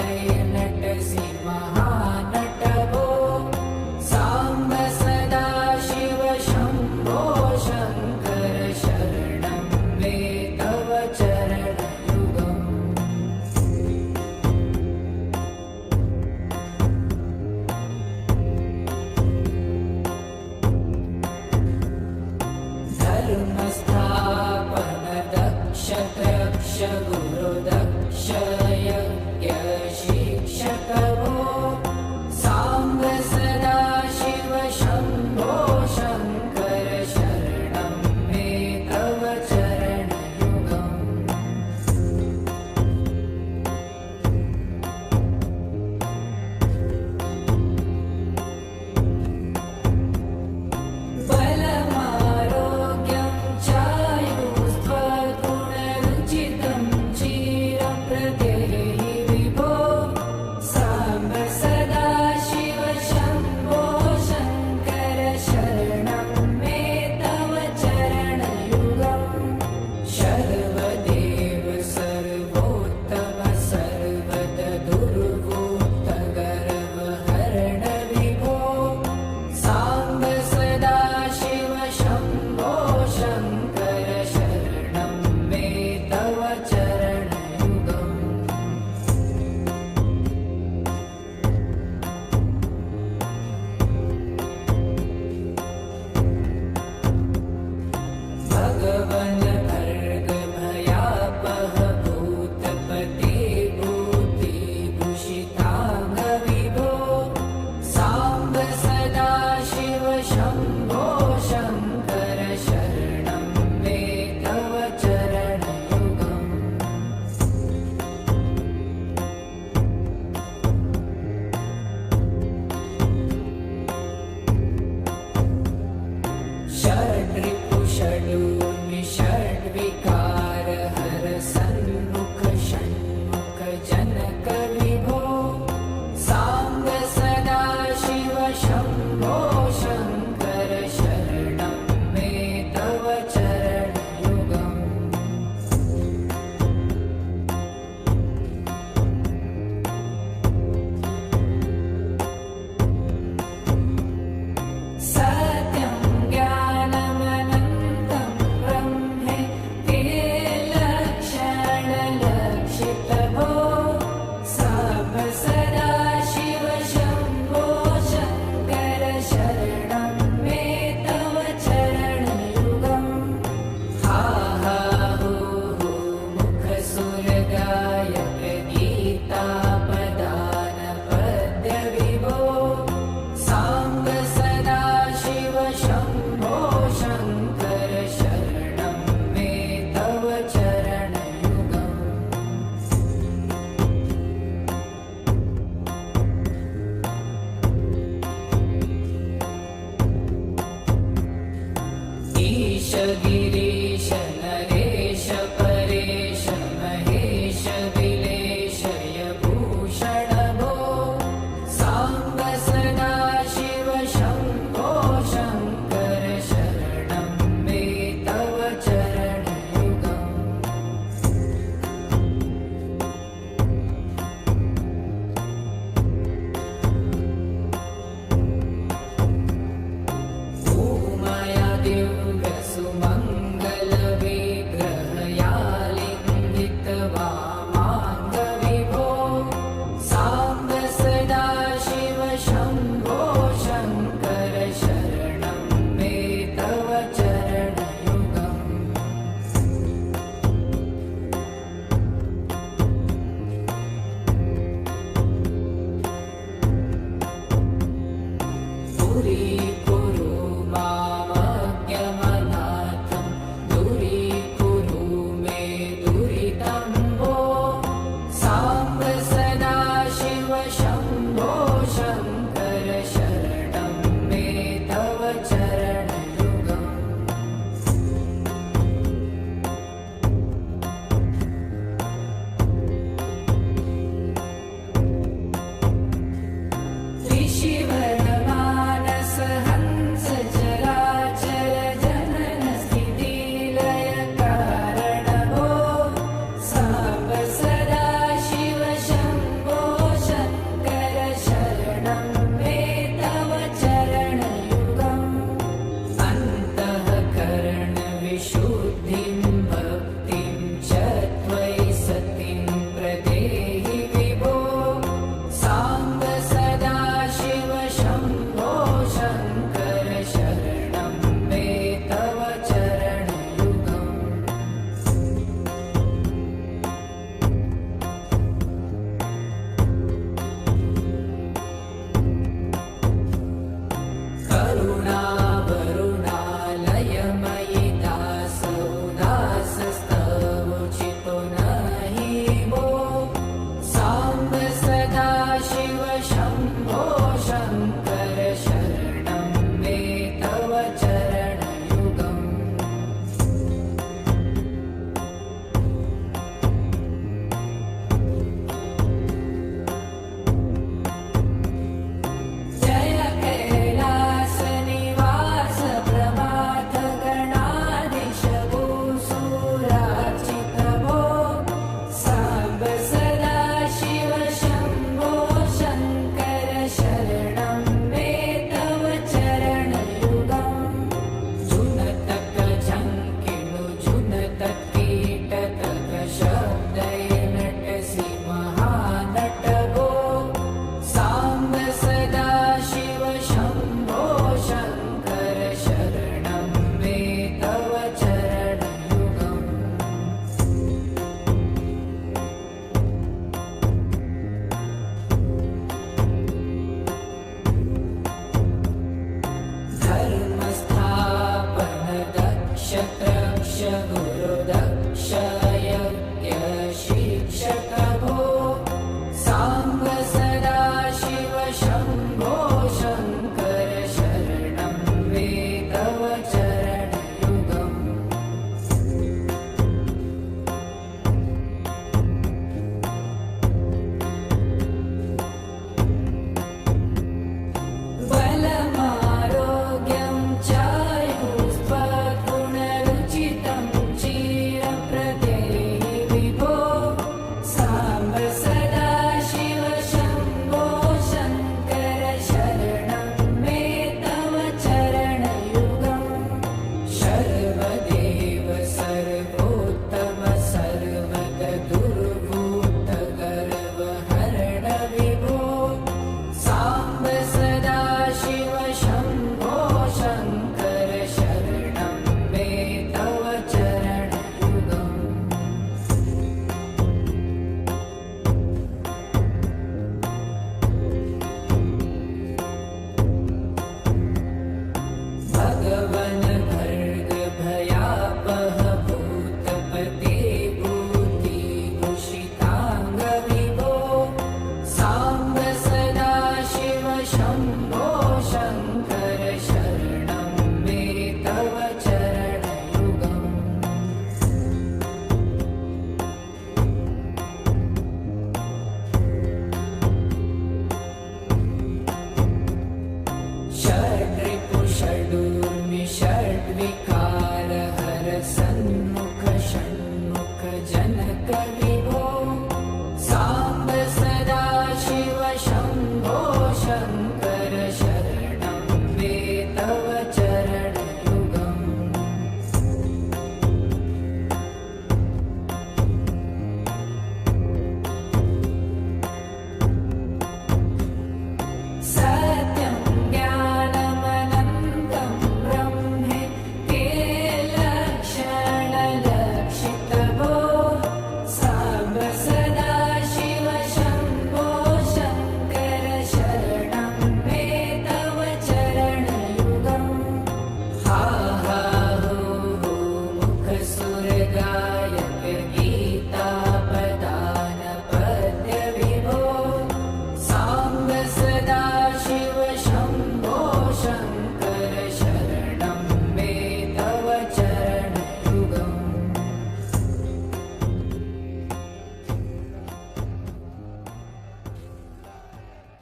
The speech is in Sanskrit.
लय नटसि महानट भो साम्ब सदा शिव शम्भो शङ्कर शरणं मे तव चरणयुगम् धर्मस्थापन दक्ष त्रक्ष गुरुदक्ष यज्ञ शिक्षक भो साम्ब सदा शिव शम्भो शङ्कर शरणं मे तव चरणयुगम् बलमारोग्यं चायुस्त्वगुणरुचितं चिरप्रत्ययि विभो साम्ब सदा शिव शम्भो शङ्कर शरणं मे तव चरणयुगम् सर्वदेव सर्वोत्तम सर्वद दुर्भूत गर्वहरण विभो साम्ब सदा शिव शम्भो शङ्कर शरणं मे तव चरणयुगम् भगवन् भर्ग भयापह भूतपते भूतिभूषिताङ्ग विभो साम्ब सदा शिव शम्भो शङ्कर शरणं मे तव चरणयुगम् षड्रिपु षडूर्मि षड्विकार हर सन्मुख षण्मुख जनक विभो साम्ब सदा शिव शम्भो शङ्कर शरणं मे तव चरणयुगम् सत्यं ज्ञानमनन्तं ब्रह्मे ते लक्षणलक्षित भो साम्ब सदा शिव शम्भो शङ्कर शरणं मे तव चरणयुगम् हा हा हो हो मुखसुरगायक गीतापदान पद्य विभो साम्ब सदा शिव शम्भो शङ्कर शरणं मे तव चरणयुगम् ईश गिरीश नरेश परेश महेश विलेशय भूषण भो साम्ब सदा शिव शम्भो शङ्कर शरणं मे तव चरणयुगम् भूमया दिव्य सुमङ्गल विग्रहयालिङ्गित वामाङ्ग विभो साम्ब सदा शिव शम्भो शङ्कर शरणं मे तव चरणयुगम् दूरीकुरु मामज्ञमनाथं दूरीकुरु मे दुरितं भो साम्ब सदा शिव शम्भो